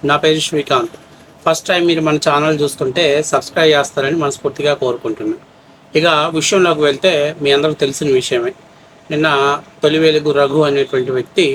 నా పేరు Srikanth. First time మీరు మన ఛానల్ చూస్తుంటే సబ్స్క్రైబ్ చేస్తారని మనస్ఫూర్తిగా కోరుకుంటున్నాను. ఇక విషయంలోకి వెళ్తే మీ అందరికి తెలిసిన విషయమే. నిన్న తొలివేలుగు రఘు అనేటువంటి వ్యక్తి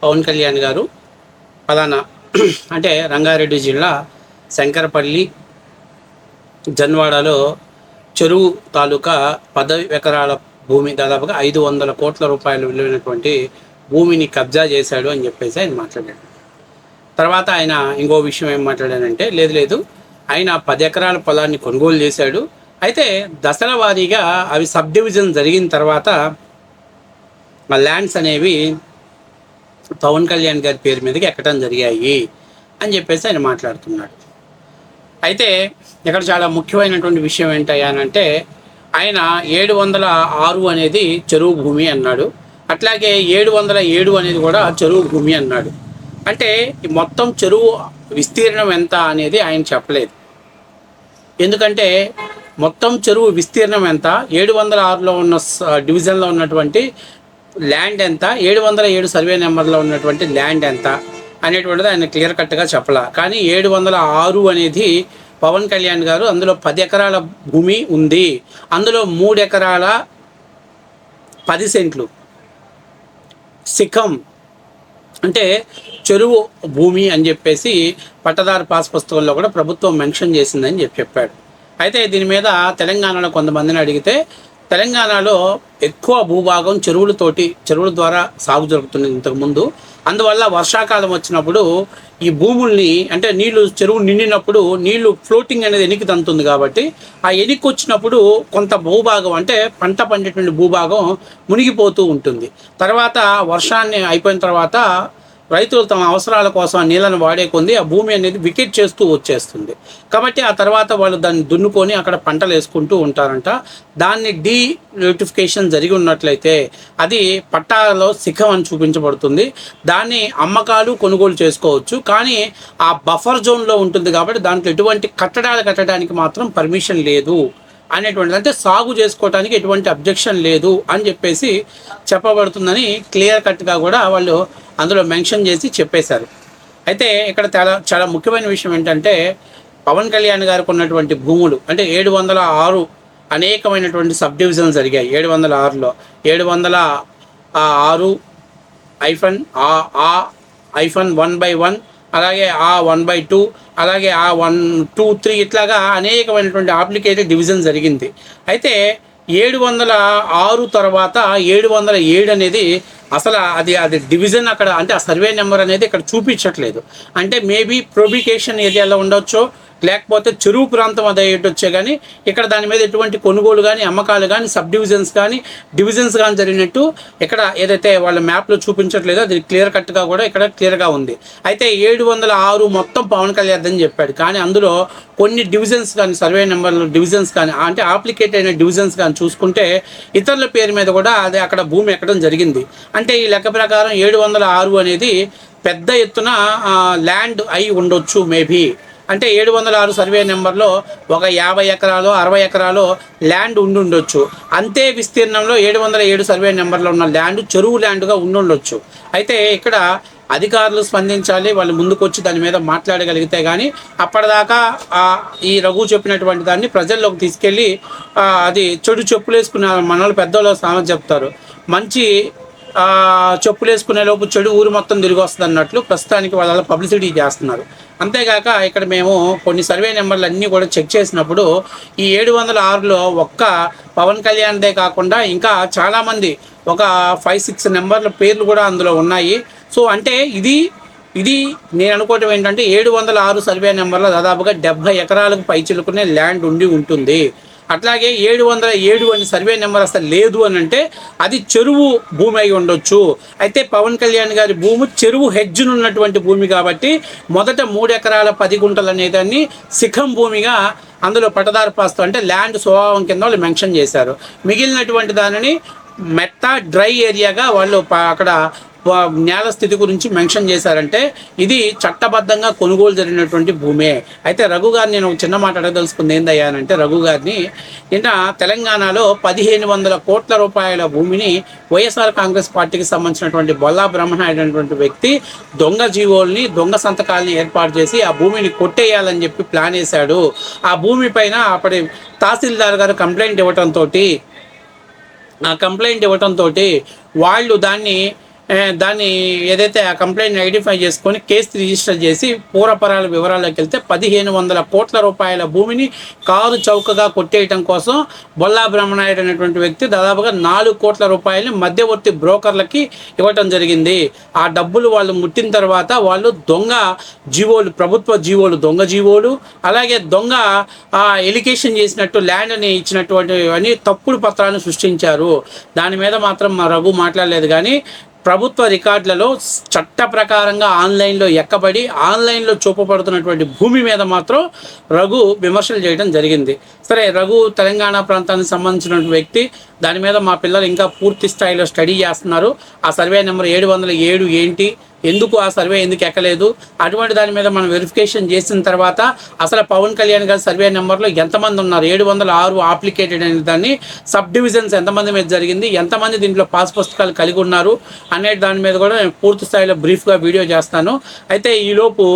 పవన్ కళ్యాణ్ గారు ఫలానా అంటే రంగారెడ్డి జిల్లా శంకరపల్లి జన్వాడలో చెరువు తాలూకా 10 ఎకరాల భూమి, దాదాపుగా 500 కోట్ల రూపాయలు విలువైనటువంటి భూమిని కబ్జా చేశాడు అని చెప్పేసి ఆయన మాట్లాడాడు. తర్వాత ఆయన ఇంకో విషయం ఏం మాట్లాడానంటే, లేదు ఆయన 10 ఎకరాల పొలాన్ని కొనుగోలు చేశాడు. అయితే దశల వారీగా అవి సబ్ డివిజన్ జరిగిన తర్వాత ఆ ల్యాండ్స్ అనేవి పవన్ కళ్యాణ్ గారి పేరు మీదకి ఎక్కడం జరిగాయి అని చెప్పేసి ఆయన మాట్లాడుతున్నాడు. అయితే ఇక్కడ చాలా ముఖ్యమైనటువంటి విషయం ఏంటంటే, ఆయన 706 అనేది చెరువు భూమి అన్నాడు, అట్లాగే 707 అనేది కూడా చెరువు భూమి అన్నాడు. అంటే మొత్తం చెరువు విస్తీర్ణం ఎంత అనేది ఆయన చెప్పలేదు. ఎందుకంటే మొత్తం చెరువు విస్తీర్ణం ఎంత, 706లో ఉన్న డివిజన్లో ఉన్నటువంటి ల్యాండ్ ఎంత, 707 సర్వే నెంబర్లో ఉన్నటువంటి ల్యాండ్ ఎంత అనేటువంటిది ఆయన క్లియర్ కట్గా చెప్పలా. కానీ 706 అనేది పవన్ కళ్యాణ్ గారు అందులో 10 ఎకరాల భూమి ఉంది, అందులో 3 ఎకరాల 10 సెంట్లు సిఖం అంటే చెరువు భూమి అని చెప్పేసి పట్టదారు పాస్ పుస్తకంలో కూడా ప్రభుత్వం మెన్షన్ చేసిందని చెప్పాడు. అయితే దీని మీద తెలంగాణలో కొంతమందిని అడిగితే, తెలంగాణలో ఎక్కువ భూభాగం చెరువుల ద్వారా సాగు జరుగుతుంది ఇంతకుముందు. అందువల్ల వర్షాకాలం వచ్చినప్పుడు ఈ భూముల్ని అంటే చెరువు నిండినప్పుడు నీళ్లు ఫ్లోటింగ్ అనేది ఎనికి తంతుంది కాబట్టి ఆ ఎనికి వచ్చినప్పుడు కొంత భూభాగం అంటే పంట పండేటువంటి భూభాగం మునిగిపోతూ ఉంటుంది. తర్వాత వర్షాన్ని అయిపోయిన తర్వాత రైతులు తమ అవసరాల కోసం ఆ నీళ్ళను వాడే కొంది ఆ భూమి అనేది వికెట్ చేస్తూ వచ్చేస్తుంది. కాబట్టి ఆ తర్వాత వాళ్ళు దాన్ని దున్నుకొని అక్కడ పంటలు వేసుకుంటూ ఉంటారంట. దాన్ని డీనోటిఫికేషన్ జరిగి ఉన్నట్లయితే అది పట్టాలో శిఖం అని చూపించబడుతుంది. దాన్ని అమ్మకాలు కొనుగోలు చేసుకోవచ్చు. కానీ ఆ బఫర్ జోన్లో ఉంటుంది కాబట్టి దాంట్లో ఎటువంటి కట్టడాలు కట్టడానికి మాత్రం పర్మిషన్ లేదు అనేటువంటిది, అంటే సాగు చేసుకోవడానికి ఎటువంటి అబ్జెక్షన్ లేదు అని చెప్పేసి చెప్పబడుతుందని క్లియర్ కట్గా కూడా వాళ్ళు అందులో మెన్షన్ చేసి చెప్పేశారు. అయితే ఇక్కడ చాలా ముఖ్యమైన విషయం ఏంటంటే, పవన్ కళ్యాణ్ గారికి ఉన్నటువంటి భూములు అంటే 706 అనేకమైనటువంటి సబ్ డివిజన్స్ జరిగాయి. 706లో 706-1/1, అలాగే 1/2, అలాగే 1-2-3 ఇట్లాగా అనేకమైనటువంటి అప్లికేటెడ్ డివిజన్ జరిగింది. అయితే 706 తర్వాత 707 అనేది అసలు అది డివిజన్ అక్కడ అంటే ఆ సర్వే నెంబర్ అనేది ఇక్కడ చూపించట్లేదు. అంటే మేబీ ప్రొబికేషన్ ఏరియాలో ఉండొచ్చు, లేకపోతే చెరువు ప్రాంతం అది అయ్యేటొచ్చే. కానీ ఇక్కడ దాని మీద ఎటువంటి కొనుగోలు కానీ అమ్మకాలు కానీ సబ్ డివిజన్స్ కానీ డివిజన్స్ కానీ జరిగినట్టు ఇక్కడ ఏదైతే వాళ్ళ మ్యాప్లో చూపించట్లేదో అది క్లియర్ కట్గా కూడా ఇక్కడ క్లియర్గా ఉంది. అయితే 706 మొత్తం పవన్ కళ్యాణ్ అని చెప్పాడు. కానీ అందులో కొన్ని డివిజన్స్ కానీ సర్వే నెంబర్లు డివిజన్స్ కానీ అంటే అప్లికేట్ అయిన డివిజన్స్ కానీ చూసుకుంటే ఇతరుల పేరు మీద కూడా అది అక్కడ భూమి ఎక్కడం జరిగింది. అంటే ఈ లెక్క ప్రకారం 706 అనేది పెద్ద ఎత్తున ల్యాండ్ అయి ఉండొచ్చు మేబీ. అంటే 706 సర్వే నెంబర్లో ఒక 50 ఎకరాలు 60 ఎకరాలు ల్యాండ్ ఉండొచ్చు. అంతే విస్తీర్ణంలో 707 సర్వే నెంబర్లో ఉన్న ల్యాండ్ చెరువు ల్యాండ్గా ఉండొచ్చు. అయితే ఇక్కడ అధికారులు స్పందించాలి, వాళ్ళు ముందుకు వచ్చి దాని మీద మాట్లాడగలిగితే కానీ అప్పటిదాకా ఈ రఘు చెప్పినటువంటి దాన్ని ప్రజల్లోకి తీసుకెళ్ళి అది చెడు చెప్పులు వేసుకున్న మనోళ్ళు పెద్దోళ్ళు సామెత చెప్తారు, మంచి చెప్పులు వేసుకునే లోపు చెడు ఊరు మొత్తం తిరిగి వస్తుంది అన్నట్లు ప్రస్తుతానికి వాళ్ళ పబ్లిసిటీ చేస్తున్నారు. అంతేగాక ఇక్కడ మేము కొన్ని సర్వే నెంబర్లు అన్నీ కూడా చెక్ చేసినప్పుడు ఈ 706లో ఒక్క పవన్ కళ్యాణ్దే కాకుండా ఇంకా చాలామంది ఒక 5-6 నెంబర్ల పేర్లు కూడా అందులో ఉన్నాయి. సో అంటే ఇది నేను అనుకోవటం ఏంటంటే 706 సర్వే నెంబర్లో దాదాపుగా 70 ఎకరాలకు పైచిలుకునే ల్యాండ్ ఉంటుంది. అట్లాగే 707 అని సర్వే నెంబర్ అసలు లేదు అని అంటే అది చెరువు భూమి అయి ఉండొచ్చు. అయితే పవన్ కళ్యాణ్ గారి భూమి చెరువు హెడ్జ్ను ఉన్నటువంటి భూమి కాబట్టి మొదట 3 ఎకరాల 10 గుంటలు అనేదాన్ని శిఖం భూమిగా అందులో పట్టదారు పాస్తు అంటే ల్యాండ్ స్వభావం కింద వాళ్ళు మెన్షన్ చేశారు. మిగిలినటువంటి దానిని మెట్ట డ్రై ఏరియాగా వాళ్ళు అక్కడ నేల స్థితి గురించి మెన్షన్ చేశారంటే ఇది చట్టబద్ధంగా కొనుగోలు జరిగినటువంటి భూమే. అయితే రఘు గారిని నేను ఒక చిన్న మాట అడగదలుచుకుంది ఏందయ్యానంటే, రఘు గారిని నిన్న తెలంగాణలో 1500 కోట్ల రూపాయల భూమిని వైఎస్ఆర్ కాంగ్రెస్ పార్టీకి సంబంధించినటువంటి బొల్లా బ్రహ్మనాయుడు అనేటువంటి వ్యక్తి దొంగ జీవోల్ని, దొంగ సంతకాలని ఏర్పాటు చేసి ఆ భూమిని కొట్టేయాలని చెప్పి ప్లాన్ వేశాడు. ఆ భూమి పైన అప్పటి తహసీల్దార్ గారు కంప్లైంట్ ఇవ్వటంతో వాళ్ళు దాన్ని ఏదైతే ఆ కంప్లైంట్ ఐడెంటిఫై చేసుకొని కేసు రిజిస్టర్ చేసి పూర్వపరాల వివరాల్లోకి వెళ్తే 1500 కోట్ల రూపాయల భూమిని కారు చౌకగా కొట్టేయటం కోసం బొల్లా బ్రహ్మనాయుడు అనేటువంటి వ్యక్తి దాదాపుగా 4 కోట్ల రూపాయలని మధ్యవర్తి బ్రోకర్లకి ఇవ్వటం జరిగింది. ఆ డబ్బులు వాళ్ళు ముట్టిన తర్వాత వాళ్ళు దొంగ జీవోలు, ప్రభుత్వ జీవోలు, దొంగ జీవోలు, అలాగే దొంగ ఎలికేషన్ చేసినట్టు ల్యాండ్ని ఇచ్చినటువంటి అని తప్పుడు పత్రాలను సృష్టించారు. దాని మీద మాత్రం మా రఘు మాట్లాడలేదు. కానీ ప్రభుత్వ రికార్డులలో చట్ట ప్రకారంగా ఆన్లైన్లో ఎక్కబడి ఆన్లైన్లో చూపబడుతున్నటువంటి భూమి మీద మాత్రం రఘు విమర్శలు చేయడం జరిగింది. సరే, రఘు తెలంగాణ ప్రాంతానికి సంబంధించినటువంటి వ్యక్తి, దాని మీద మా పిల్లలు ఇంకా పూర్తి స్థాయిలో స్టడీ చేస్తున్నారు. ఆ సర్వే నెంబర్ 707 ఏంటి, ఎందుకు ఆ సర్వే ఎందుకు ఎక్కలేదు, అటువంటి దాని మీద మనం వెరిఫికేషన్ చేసిన తర్వాత అసలు పవన్ కళ్యాణ్ గారి సర్వే నెంబర్లో ఎంతమంది ఉన్నారు, 706 అప్లికేటెడ్ అనే దాన్ని సబ్ డివిజన్స్ ఎంతమంది మీద జరిగింది, ఎంతమంది దీంట్లో పాస్ పుస్తకాలు కలిగి ఉన్నారు అనే దాని మీద కూడా నేను పూర్తి స్థాయిలో బ్రీఫ్గా వీడియో చేస్తాను. అయితే ఈలోపు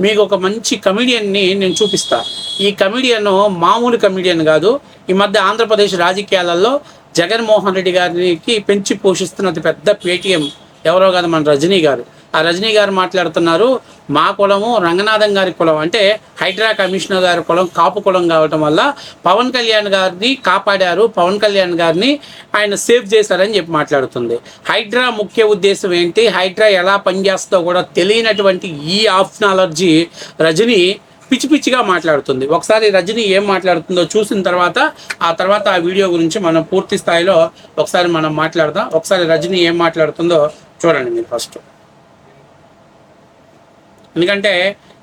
మీకు ఒక మంచి కమెడియన్ని నేను చూపిస్తాను. ఈ కమెడియన్ మామూలు కమెడియన్ కాదు. ఈ మధ్య ఆంధ్రప్రదేశ్ రాజకీయాలలో జగన్మోహన్ రెడ్డి గారికి పెంచి పోషిస్తున్న అతి పెద్ద పేటీఎం ఎవరో కాదు, మన రజనీ గారు. ఆ రజనీ గారు మాట్లాడుతున్నారు, మా కులము రంగనాథం గారి కులం, అంటే హైడ్రా కమిషనర్ గారి కులం కాపు కులం కావటం వల్ల పవన్ కళ్యాణ్ గారిని కాపాడారు, పవన్ కళ్యాణ్ గారిని ఆయన సేవ్ చేశారని చెప్పి మాట్లాడుతుంది. హైడ్రా ముఖ్య ఉద్దేశం ఏంటి, హైడ్రా ఎలా పనిచేస్తుందో కూడా తెలియనటువంటి ఈ ఆఫ్నాలజీ రజనీ పిచ్చి పిచ్చిగా మాట్లాడుతుంది. ఒకసారి రజనీ ఏం మాట్లాడుతుందో చూసిన తర్వాత ఆ వీడియో గురించి మనం పూర్తి స్థాయిలో ఒకసారి మనం మాట్లాడదాం. ఒకసారి రజనీ ఏం మాట్లాడుతుందో చూడండి మీరు ఫస్ట్. ఎందుకంటే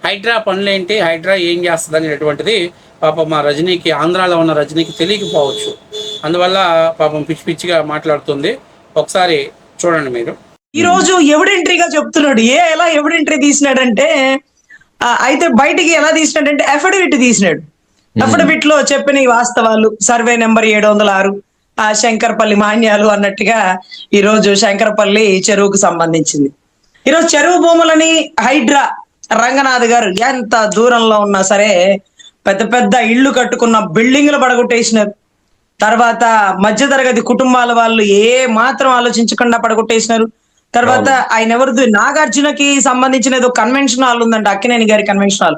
హైడ్రా పనులేంటి, హైడ్రా ఏం చేస్తుంది అనేటువంటిది పాపం మా రజనీకి, ఆంధ్రాలో ఉన్న రజనీకి తెలియకపోవచ్చు. అందువల్ల పాపం పిచ్చి పిచ్చిగా మాట్లాడుతుంది. ఒకసారి చూడండి మీరు. ఈరోజు ఎవిడెంట్రీగా చెప్తున్నాడు. ఎలా ఎవిడెంట్రీ తీసినాడంటే, అయితే బయటికి ఎలా తీసినాడంటే అఫిడవిట్ తీసినాడు. అఫిడవిట్ లో చెప్పిన ఈ వాస్తవాలు, సర్వే నెంబర్ 706, ఆ శంకరపల్లి మాన్యాలు అన్నట్టుగా ఈరోజు శంకరపల్లి చెరువుకు సంబంధించింది. ఈరోజు చెరువు భూములని హైడ్రా రంగనాథ్ గారు ఎంత దూరంలో ఉన్నా సరే పెద్ద పెద్ద ఇళ్ళు కట్టుకున్న బిల్డింగ్లు పడగొట్టేసినారు. తర్వాత మధ్యతరగతి కుటుంబాల వాళ్ళు ఏ మాత్రం ఆలోచించకుండా పడగొట్టేసినారు. తర్వాత ఆయన ఎవరిది, నాగార్జునకి సంబంధించిన ఏదో కన్వెన్షన్ హాల్ ఉందంట, అక్కినేని గారి కన్వెన్షన్ హాల్,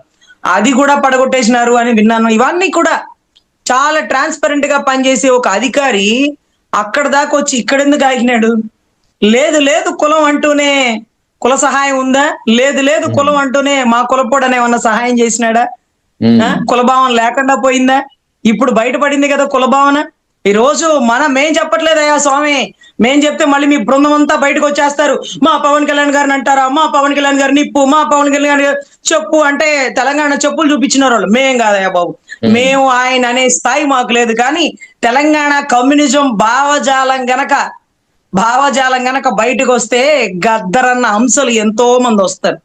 అది కూడా పడగొట్టేసినారు అని విన్నాను. ఇవన్నీ కూడా చాలా ట్రాన్స్పరెంట్ గా పనిచేసే ఒక అధికారి అక్కడ దాకా వచ్చి ఇక్కడెందుకు ఆగినాడు? లేదు కులం అంటూనే కుల సహాయం ఉందా? లేదు కులం అంటూనే మా కులపోడని ఏమన్నా సహాయం చేసినాడా? కులభావన లేకుండా పోయిందా? ఇప్పుడు బయటపడింది కదా కులభావన. ఈ రోజు మేం చెప్పట్లేదయ్యా స్వామి, మేం చెప్తే మళ్ళీ మీ బృందం అంతా బయటకు వచ్చేస్తారు. మా పవన్ కళ్యాణ్ గారిని అంటారా, మా పవన్ కళ్యాణ్ గారి నిప్పు, మా పవన్ కళ్యాణ్ గారి చెప్పు అంటే తెలంగాణ చెప్పులు చూపించిన వాళ్ళు మేం కాదయ్యా బాబు. మేము ఆయన అనే స్థాయి మాకు లేదు. కానీ తెలంగాణ కమ్యూనిజం భావజాలం గనక బయటకు వస్తే గద్దరన్న అంశాలు ఎంతో మంది వస్తారు.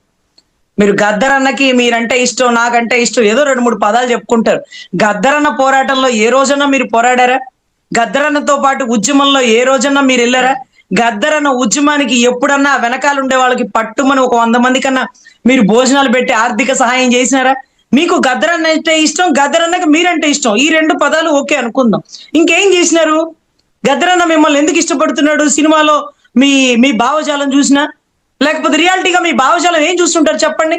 మీరు గద్దరన్నకి మీరంటే ఇష్టం, నాకంటే ఇష్టం, ఏదో 2-3 పదాలు చెప్పుకుంటారు. గద్దరన్న పోరాటంలో ఏ రోజన్నా మీరు పోరాడారా? గద్దరన్నతో పాటు ఉద్యమంలో ఏ రోజన్నా మీరు వెళ్ళారా? గద్దరన్న ఉద్యమానికి ఎప్పుడన్నా వెనకాల ఉండే వాళ్ళకి పట్టుమని ఒక 100 మంది కన్నా మీరు భోజనాలు పెట్టి ఆర్థిక సహాయం చేసినారా? మీకు గద్దరన్న అంటే ఇష్టం, గద్దరన్నకి మీరంటే ఇష్టం, ఈ 2 పదాలు ఓకే అనుకుందాం. ఇంకేం చేసినారు? గద్దరన్న మిమ్మల్ని ఎందుకు ఇష్టపడుతున్నాడు? సినిమాలో మీ భావజాలం చూసినా, లేకపోతే రియాలిటీగా మీ భావజాలం ఏం చూస్తుంటారు చెప్పండి?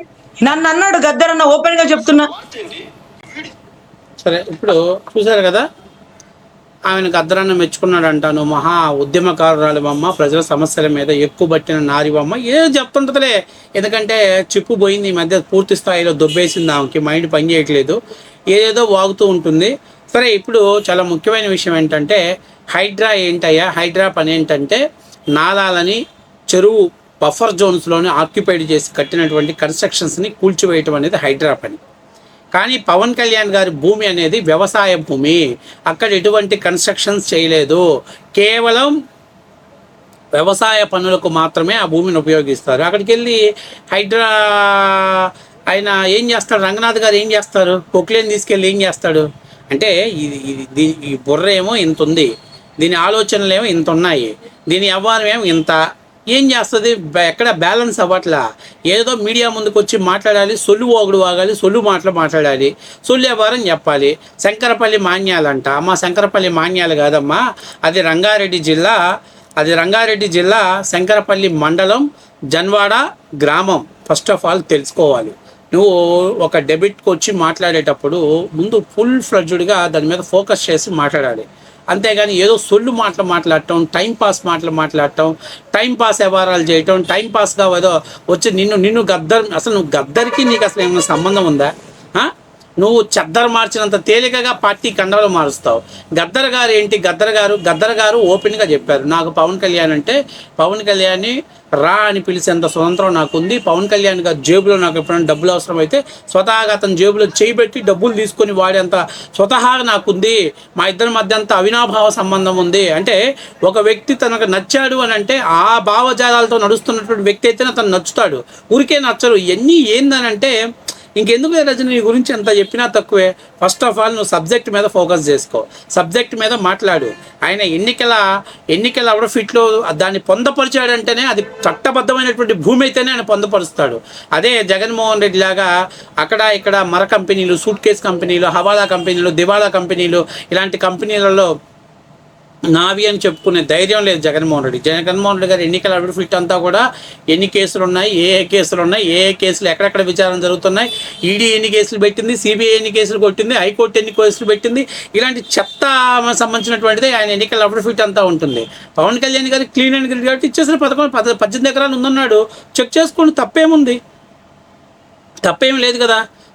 నన్ను అన్నాడు గద్దరన్న, ఓపెన్ గా చెప్తున్నా. సరే, ఇప్పుడు చూసారు కదా, ఆమెను గద్దరన్న మెచ్చుకున్నాడు అంటాను. మహా ఉద్యమకారురాలు బొమ్మ, ప్రజల సమస్యల మీద ఎక్కువ పట్టిన నారి బొమ్మ, ఏదో చెప్తుంటదిలే. ఎందుకంటే చిప్పు పోయింది, ఈ మధ్య పూర్తి స్థాయిలో దొబ్బేసింది, ఆమెకి మైండ్ పని చేయట్లేదు, ఏదేదో వాగుతూ ఉంటుంది. సరే, ఇప్పుడు చాలా ముఖ్యమైన విషయం ఏంటంటే హైడ్రా ఏంటయ్యా, హైడ్రా పని ఏంటంటే నాలాలని చెరువు బఫర్ జోన్స్లోనే ఆక్యుపైడ్ చేసి కట్టినటువంటి కన్స్ట్రక్షన్స్ని కూల్చివేయటం అనేది హైడ్రా పని. కానీ పవన్ కళ్యాణ్ గారి భూమి అనేది వ్యవసాయ భూమి, అక్కడ ఎటువంటి కన్స్ట్రక్షన్స్ చేయలేదు, కేవలం వ్యవసాయ పనులకు మాత్రమే ఆ భూమిని ఉపయోగిస్తారు. అక్కడికి వెళ్ళి హైడ్రా ఆయన ఏం చేస్తాడు, రంగనాథ్ గారు ఏం చేస్తారు, పొక్లేని తీసుకెళ్ళి ఏం చేస్తాడు అంటే ఈ బుర్ర ఏమో ఇంత ఉంది, దీని ఆలోచనలు ఏమో ఇంత ఉన్నాయి, దీని వ్యవహారం ఏమో ఇంత, ఏం చేస్తుంది, ఎక్కడ బ్యాలెన్స్ అవ్వట్లా. ఏదో మీడియా ముందుకు వచ్చి మాట్లాడాలి, సొల్లు ఓగుడు వాగాలి, సొల్లు మాట్లాడాలి, సొల్లు వ్యవహారం చెప్పాలి. శంకరపల్లి మాన్యాలంట, అమ్మ శంకరపల్లి మాన్యాలు కాదమ్మా, అది రంగారెడ్డి జిల్లా శంకరపల్లి మండలం జన్వాడ గ్రామం. ఫస్ట్ ఆఫ్ ఆల్ తెలుసుకోవాలి. నువ్వు ఒక డెబిట్కి వచ్చి మాట్లాడేటప్పుడు ముందు ఫుల్ ఫ్లడ్జ్డ్గా దాని మీద ఫోకస్ చేసి మాట్లాడాలి. అంతేగాని ఏదో సొల్లు మాట్లాడటం, టైంపాస్ వ్యవహారాలు చేయటం, టైంపాస్గా ఏదో వచ్చి నిన్ను అసలు నువ్వు గద్దరికి నీకు అసలు ఏమైనా సంబంధం ఉందా? నువ్వు చెద్దరు మార్చినంత తేలికగా పార్టీ కండవలు మారుస్తావు. గద్దర్ గారు ఓపెన్గా చెప్పారు, నాకు పవన్ కళ్యాణ్ని రా అని పిలిచేంత స్వతంత్రం నాకుంది. పవన్ కళ్యాణ్ గారి జేబులో నాకు ఎప్పుడైనా డబ్బులు అవసరమైతే స్వతహాగా అతని జేబులో చేయబెట్టి డబ్బులు తీసుకొని వాడేంత స్వతహాగా నాకుంది. మా ఇద్దరి మధ్య అంత అవినాభావ సంబంధం ఉంది. అంటే ఒక వ్యక్తి తనకు నచ్చాడు అని అంటే ఆ భావజాలాలతో నడుస్తున్నటువంటి వ్యక్తి అయితేనే అతను నచ్చుతాడు, ఊరికే నచ్చరు. ఇవన్నీ ఏందనంటే ఇంకెందుకు రజని నీ గురించి ఎంత చెప్పినా తక్కువే. ఫస్ట్ ఆఫ్ ఆల్ నువ్వు సబ్జెక్ట్ మీద ఫోకస్ చేసుకో, సబ్జెక్ట్ మీద మాట్లాడు. ఆయన ఎన్నికల అవడఫిట్లో దాన్ని పొందపరిచాడంటేనే అది చట్టబద్ధమైనటువంటి భూమి అయితేనే ఆయన పొందపరుస్తాడు. అదే జగన్మోహన్ రెడ్డి లాగా అక్కడ ఇక్కడ మర కంపెనీలు, సూట్ కేస్ కంపెనీలు, హవాలా కంపెనీలు, దివాళా కంపెనీలు, ఇలాంటి కంపెనీలలో నావి అని చెప్పుకునే ధైర్యం లేదు జగన్మోహన్ రెడ్డి గారి ఎన్నికల అఫిడవిట్ అంతా కూడా ఎన్ని కేసులు ఉన్నాయి, ఏ కేసులు ఎక్కడెక్కడ విచారణ జరుగుతున్నాయి, ఈడీ ఎన్ని కేసులు పెట్టింది, సిబిఐ ఎన్ని కేసులు కొట్టింది, హైకోర్టు ఎన్ని కేసులు పెట్టింది, ఇలాంటి చెత్త సంబంధించినటువంటిది ఆయన ఎన్నికల అఫిడవిట్ అంతా ఉంటుంది. పవన్ కళ్యాణ్ గారి క్లీన్ అండ్ గ్రీన్ కాబట్టి ఇచ్చేసిన 18 ఎకరాలు ఉందన్నాడు, చెక్ చేసుకోండి,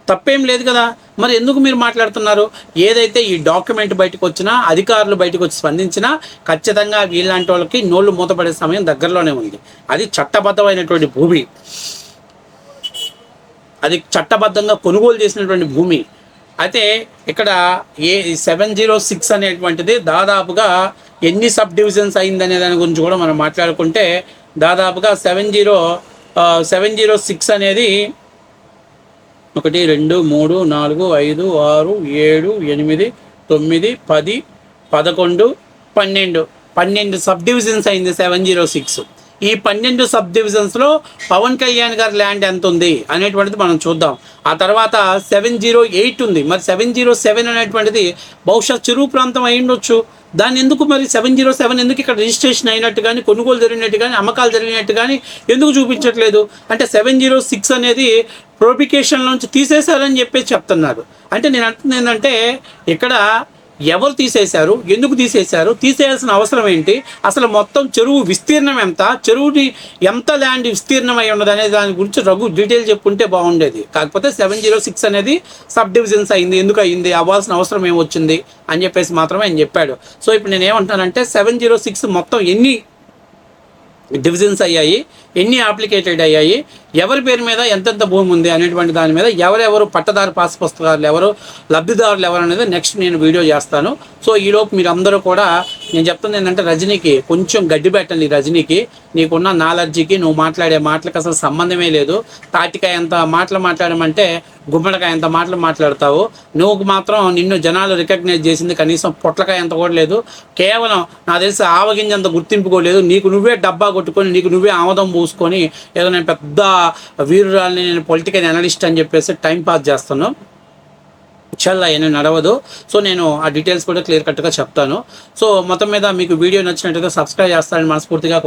తప్పేం లేదు కదా. మరి ఎందుకు మీరు మాట్లాడుతున్నారు? ఏదైతే ఈ డాక్యుమెంట్ బయటకు వచ్చినా, అధికారులు బయటకు వచ్చి స్పందించినా ఖచ్చితంగా వీళ్ళంటి వాళ్ళకి నోళ్ళు మూతపడే సమయం దగ్గరలోనే ఉంది. అది చట్టబద్ధమైనటువంటి భూమి, అది చట్టబద్ధంగా కొనుగోలు చేసినటువంటి భూమి. అయితే ఇక్కడ 706 అనేటువంటిది దాదాపుగా ఎన్ని సబ్ డివిజన్స్ అయిందనే దాని గురించి కూడా మనం మాట్లాడుకుంటే దాదాపుగా 706 అనేది 1 2 3 4 5 6 7 8 9 10 11 12 సబ్ డివిజన్స్ అయింది 706. ఈ 12 సబ్ డివిజన్స్లో పవన్ కళ్యాణ్ గారి ల్యాండ్ ఎంత ఉంది అనేటువంటిది మనం చూద్దాం. ఆ తర్వాత 708 ఉంది. మరి 707 అనేటువంటిది బహుశా చెరువు ప్రాంతం అయి ఉండొచ్చు. దాన్ని ఎందుకు మరి 707 ఎందుకు ఇక్కడ రిజిస్ట్రేషన్ అయినట్టు కానీ, కొనుగోలు జరిగినట్టు కానీ, అమ్మకాలు జరిగినట్టు కానీ ఎందుకు చూపించట్లేదు? అంటే 706 అనేది ప్రొబికేషన్ నుంచి తీసేశారని చెప్పేసి చెప్తున్నారు. అంటే నేను అంటుంది ఏంటంటే ఇక్కడ ఎవరు తీసేశారు, ఎందుకు తీసేశారు, తీసేయాల్సిన అవసరం ఏంటి, అసలు మొత్తం చెరువు విస్తీర్ణం ఎంత, చెరువుని ఎంత ల్యాండ్ విస్తీర్ణం అయి ఉన్నది అనే దాని గురించి డీటెయిల్ చెప్పుకుంటే బాగుండేది. కాకపోతే 706 అనేది సబ్ డివిజన్స్ అయింది, ఎందుకు అయింది, అవ్వాల్సిన అవసరం ఏమొచ్చింది అని చెప్పేసి మాత్రమే ఆయన చెప్పాడు. సో ఇప్పుడు నేను ఏమంటున్నానంటే 706 మొత్తం ఎన్ని డివిజన్స్ అయ్యాయి, ఎన్ని అప్లికేటెడ్ అయ్యాయి, ఎవరి పేరు మీద ఎంతెంత భూమి ఉంది అనేటువంటి దాని మీద ఎవరెవరు పట్టదారు పాస్ పుస్తకాలు ఎవరు, లబ్ధిదారులు ఎవరు అనేది నెక్స్ట్ నేను వీడియో చేస్తాను. సో ఈలోపు మీరు అందరూ కూడా నేను చెప్తుంది ఏంటంటే రజనీకి కొంచెం గడ్డి పెట్టండి. రజనీకి నీకున్న నాలెడ్జికి నువ్వు మాట్లాడే మాటలకు అసలు సంబంధమే లేదు. తాటికాయ ఎంత మాటలు మాట్లాడమంటే గుమ్మడికాయ ఎంత మాటలు మాట్లాడతావు. నువ్వు మాత్రం నిన్ను జనాలు రికగ్నైజ్ చేసింది కనీసం పొట్లకాయ అంత కూడా లేదు. కేవలం నాకు తెలిసి ఆవగింజంత గుర్తింపుకోలేదు. నీకు నువ్వే డబ్బా కొట్టుకొని, నీకు నువ్వే ఆమదం పూసుకొని ఏదో నేను పెద్ద వీరురాలని, నేను పొలిటికల్ అనలిస్ట్ అని చెప్పేసి టైం పాస్ చేస్తున్నాను. చల్ల ఏమీ నడవదు. సో నేను ఆ డీటెయిల్స్ కూడా క్లియర్ కట్గా చెప్తాను. సో మొత్తం మీద మీకు వీడియో నచ్చినట్టుగా సబ్స్క్రైబ్ చేస్తానని మనస్ఫూర్తిగా